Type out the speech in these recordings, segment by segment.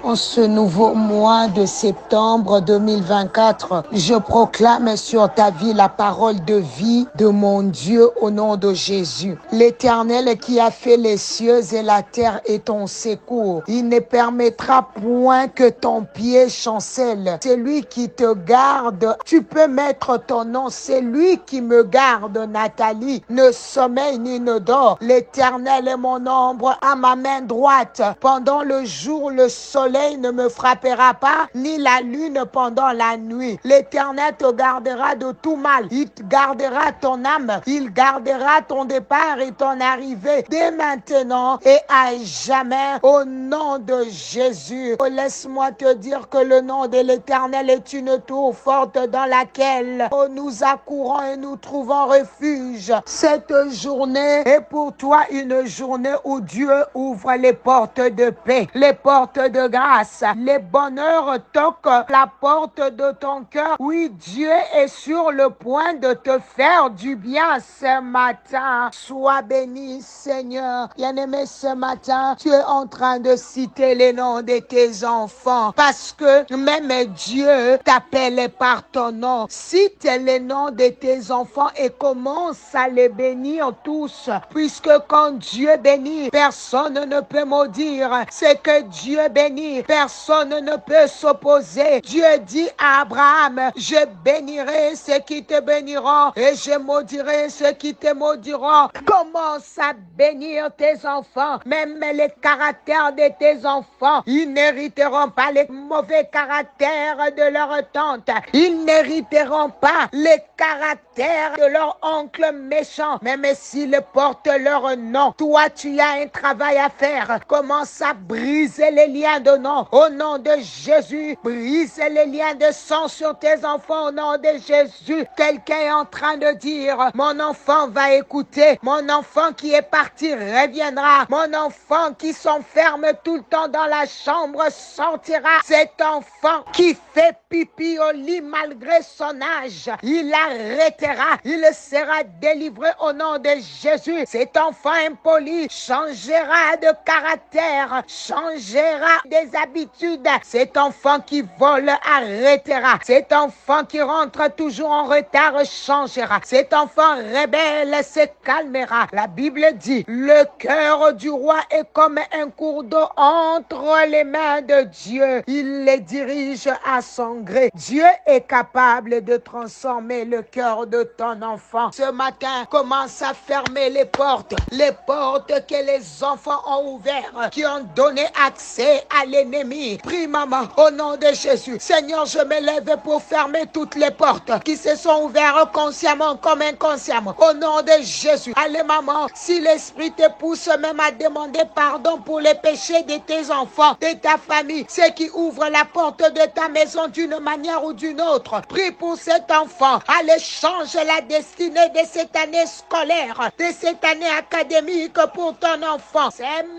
En ce nouveau mois de septembre 2024, je proclame sur ta vie la parole de vie de mon Dieu au nom de Jésus. L'Éternel qui a fait les cieux et la terre est ton secours. Il ne permettra point que ton pied chancelle. C'est lui qui te garde. Tu peux mettre ton nom. C'est lui qui me garde, Nathalie. Ne sommeille ni ne dort. L'Éternel est mon ombre à ma main droite. Pendant le jour, le soleil ne me frappera pas, ni la lune pendant la nuit. L'Éternel te gardera de tout mal. Il gardera ton âme. Il gardera ton départ et ton arrivée dès maintenant et à jamais au nom de Jésus. Oh, laisse-moi te dire que le nom de l'Éternel est une tour forte dans laquelle nous accourons et nous trouvons refuge. Cette journée est pour toi une journée où Dieu ouvre les portes de paix, les portes de grâce. Les bonheurs toquent la porte de ton cœur. Oui, Dieu est sur le point de te faire du bien ce matin. Sois béni, Seigneur. Bien-aimé, ce matin, tu es en train de citer les noms de tes enfants parce que même Dieu t'appelle par ton nom. Cite les noms de tes enfants et commence à les bénir tous, puisque quand Dieu bénit, personne ne peut maudire. C'est que Dieu bénit, personne ne peut s'opposer. Dieu dit à Abraham, je bénirai ceux qui te béniront et je maudirai ceux qui te maudiront. Commence à bénir tes enfants, même les caractères de tes enfants. Ils n'hériteront pas les mauvais caractères de leur tante. Ils n'hériteront pas les caractères de leur oncle méchant, même s'ils portent leur nom. Toi, tu as un travail à faire. Commence à briser les liens de nom. Au nom de Jésus, brise les liens de sang sur tes enfants au nom de Jésus. Quelqu'un est en train de dire, mon enfant va écouter. Mon enfant qui est parti reviendra. Mon enfant qui s'enferme tout le temps dans la chambre sortira. Cet enfant qui fait pipi au lit malgré son âge, il arrêtera. Il sera délivré au nom de Jésus. Cet enfant impoli changera de caractère, changera des habitudes. Cet enfant qui vole arrêtera. Cet enfant qui rentre toujours en retard changera. Cet enfant rebelle se calmera. La Bible dit, le cœur du roi est comme un cours d'eau entre les mains de Dieu. Il les dirige à son gré. Dieu est capable de transformer le cœur de ton enfant. Ce matin, commence à fermer les portes que les enfants ont ouvertes, qui ont donné accès à l'ennemi. Prie, maman, au nom de Jésus. Seigneur, je me lève pour fermer toutes les portes qui se sont ouvertes consciemment comme inconsciemment. Au nom de Jésus. Allez, maman, si l'esprit te pousse même à demander pardon pour les péchés de tes enfants, de ta famille, ceux qui ouvrent la porte de ta maison d'une manière ou d'une autre, prie pour cet enfant. Allez, change la destinée de cette année scolaire, de cette année académique pour ton enfant.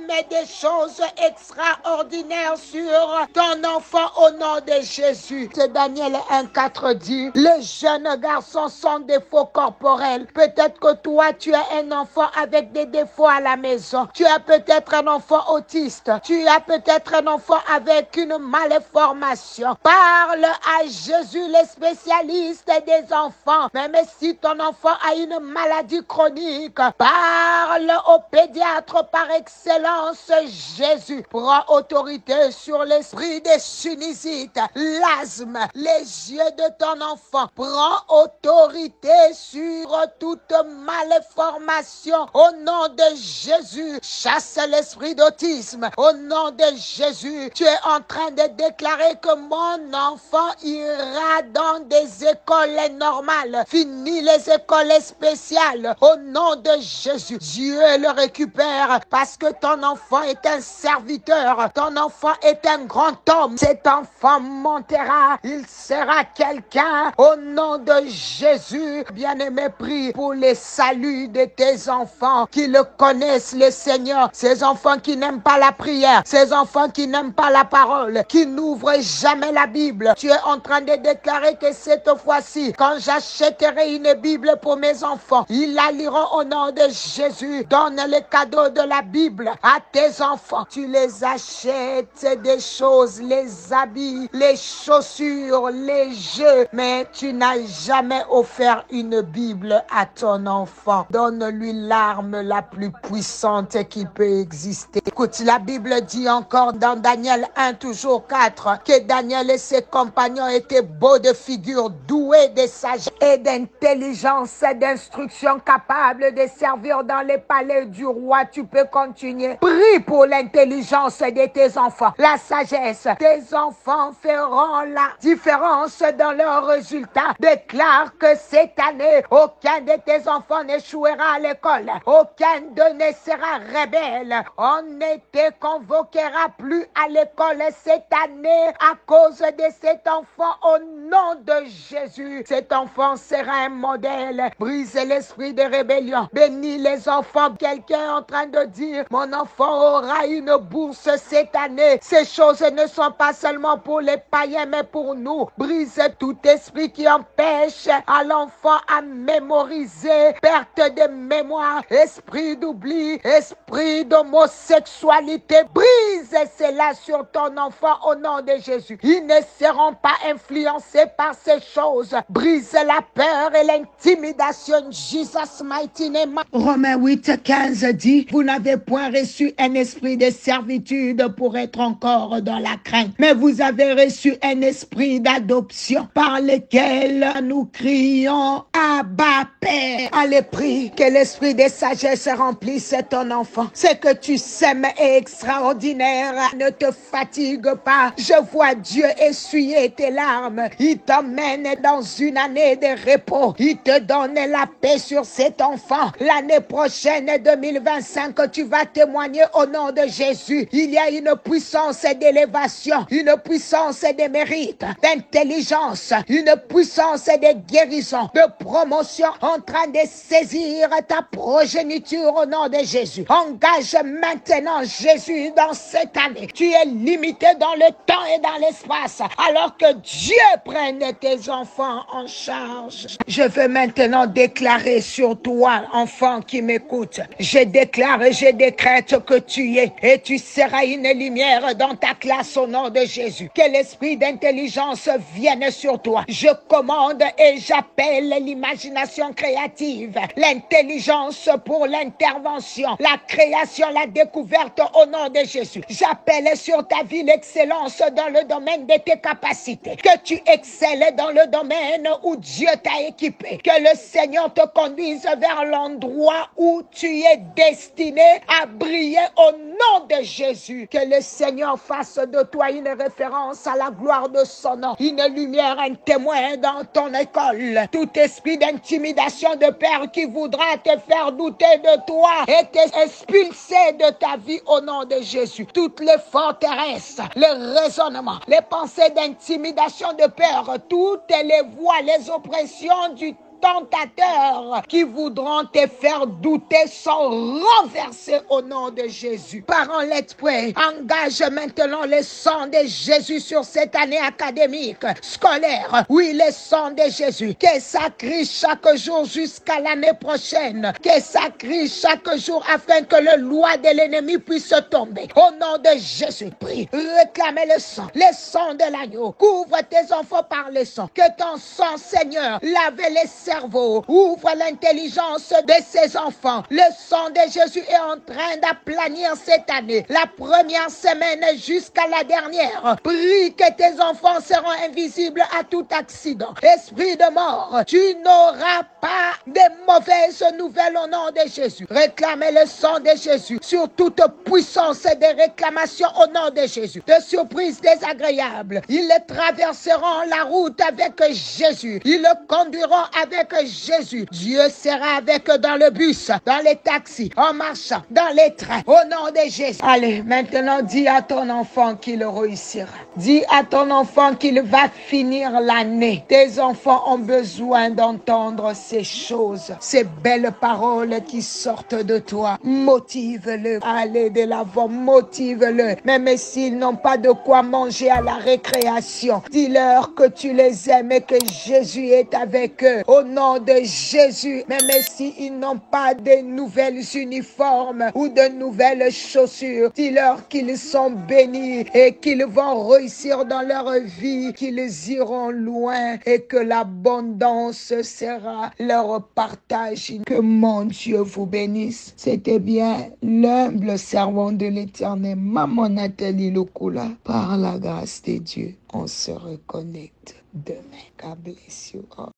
Mets des choses extraordinaires sur ton enfant au nom de Jésus. C'est Daniel 1,4 dit, les jeunes garçons sont des faux corporels. Peut-être que toi, tu as un enfant avec des défauts à la maison. Tu as peut-être un enfant autiste. Tu as peut-être un enfant avec une malformation. Parle à Jésus, le spécialiste des enfants. Même si ton enfant a une maladie chronique, parle au pédiatre par excellence. Jésus prend autorité sur l'esprit des sinusites, l'asthme, les yeux de ton enfant. Prends autorité sur toute malformation au nom de Jésus. Chasse l'esprit d'autisme au nom de Jésus. Tu es en train de déclarer que mon enfant ira dans des écoles normales. Fini les écoles spéciales au nom de Jésus. Dieu le récupère parce que ton enfant est un serviteur. Ton enfant est un grand homme. Cet enfant montera. Il sera quelqu'un au nom de Jésus. Bien-aimé, prie pour les saluts de tes enfants qui le connaissent, le Seigneur. Ces enfants qui n'aiment pas la prière. Ces enfants qui n'aiment pas la parole. Qui n'ouvrent jamais la Bible. tu es en train de déclarer que cette fois-ci, quand j'achèterai une Bible pour mes enfants, ils la liront au nom de Jésus. Donne le cadeau de la Bible à tes enfants. Tu les achètes des choses, les habits, les chaussures, les jeux, mais tu n'as jamais offert une Bible à ton enfant. Donne-lui l'arme la plus puissante qui peut exister. Écoute, la Bible dit encore dans Daniel 1, toujours 4, que Daniel et ses compagnons étaient beaux de figure, doués de sagesse et d'intelligence, d'instruction, capables de servir dans les palais du roi. Tu peux continuer. Prie pour l'intelligence de tes enfants, la sagesse. Tes enfants feront la différence dans leurs résultats. Déclare que cette année, aucun de tes enfants n'échouera à l'école. Aucun d'eux ne sera rebelle. On ne te convoquera plus à l'école cette année à cause de cet enfant au nom de Jésus. Cet enfant sera un modèle. Brise l'esprit de rébellion. Bénis les enfants. Quelqu'un est en train de dire, mon enfant aura une bourse cette année. Ces choses ne sont pas seulement pour les païens, mais pour nous. Brise tout esprit qui empêche à l'enfant à mémoriser. Perte de mémoire, esprit d'oubli, esprit d'homosexualité. Brise cela sur ton enfant au nom de Jésus. Ils ne seront pas influencés par ces choses. Brise la peur et l'intimidation. Jesus mighty name. Romains 8, 15 dit, vous n'avez point reçu un esprit de servitude pour être encore dans la crainte, mais vous avez reçu un esprit d'adoption par lequel nous crions Abba Père. Allez, prie que l'esprit de sagesse remplisse ton enfant. Ce que tu sèmes est extraordinaire. Ne te fatigue pas. Je vois Dieu essuyer tes larmes. Il t'emmène dans une année de repos. Il te donne la paix sur cet enfant. L'année prochaine, 2025, tu vas témoigner au nom de Jésus. Il y a une puissance d'élévation, une puissance de mérite, d'intelligence, une puissance de guérison, de promotion en train de saisir ta progéniture au nom de Jésus. Engage maintenant Jésus dans cette année. Tu es limité dans le temps et dans l'espace alors que Dieu prenne tes enfants en charge. Je veux maintenant déclarer sur toi, enfant qui m'écoute. Je déclare et je décrète que tu es et tu seras une lumière dans ta classe au nom de Jésus. Que l'esprit d'intelligence vienne sur toi. Je commande et j'appelle l'imagination créative, l'intelligence pour l'intervention, la création, la découverte au nom de Jésus. J'appelle sur ta vie l'excellence dans le domaine de tes capacités. Que tu excelles dans le domaine où Dieu t'a équipé. Que le Seigneur te conduise vers l'endroit où tu es destiné à briller au nom de Jésus. Que le Seigneur fasse de toi une référence à la gloire de son nom. Une lumière, un témoin dans ton école. Tout esprit d'intimidation, de peur qui voudra te faire douter de toi et t'expulser de ta vie au nom de Jésus. Toutes les forteresses, les raisonnements, les pensées d'intimidation, de peur, toutes les voies, les oppressions du tentateurs qui voudront te faire douter sont renversés au nom de Jésus. Parents, let's pray. Engage maintenant le sang de Jésus sur cette année académique, scolaire. Oui, le sang de Jésus. Que ça crie chaque jour jusqu'à l'année prochaine. Que ça crie chaque jour afin que le loi de l'ennemi puisse tomber. Au nom de Jésus, prie. Réclamez le sang de l'agneau. Couvre tes enfants par le sang. Que ton sang, Seigneur, lave les cerveau, ouvre l'intelligence de ses enfants. Le sang de Jésus est en train d'aplanir cette année, la première semaine jusqu'à la dernière. Prie que tes enfants seront invisibles à tout accident. Esprit de mort, tu n'auras pas de mauvaises nouvelles au nom de Jésus. Réclamez le sang de Jésus sur toute puissance de réclamation au nom de Jésus. De surprises désagréables, ils traverseront la route avec Jésus. Ils le conduiront avec avec Jésus. Dieu sera avec eux dans le bus, dans les taxis, en marchant, dans les trains. Au nom de Jésus. Allez, maintenant, dis à ton enfant qu'il réussira. Dis à ton enfant qu'il va finir l'année. Tes enfants ont besoin d'entendre ces choses, ces belles paroles qui sortent de toi. Motive-le à aller de l'avant. Motive-le. Même s'ils n'ont pas de quoi manger à la récréation, dis-leur que tu les aimes et que Jésus est avec eux. Au nom de Jésus, même s'ils n'ont pas de nouvelles uniformes ou de nouvelles chaussures, dis-leur qu'ils sont bénis et qu'ils vont réussir dans leur vie, qu'ils iront loin et que l'abondance sera leur partage. Que mon Dieu vous bénisse. C'était bien l'humble servant de l'Éternel, Maman Nathalie Lukula. Par la grâce de Dieu, on se reconnecte demain. God bless you all.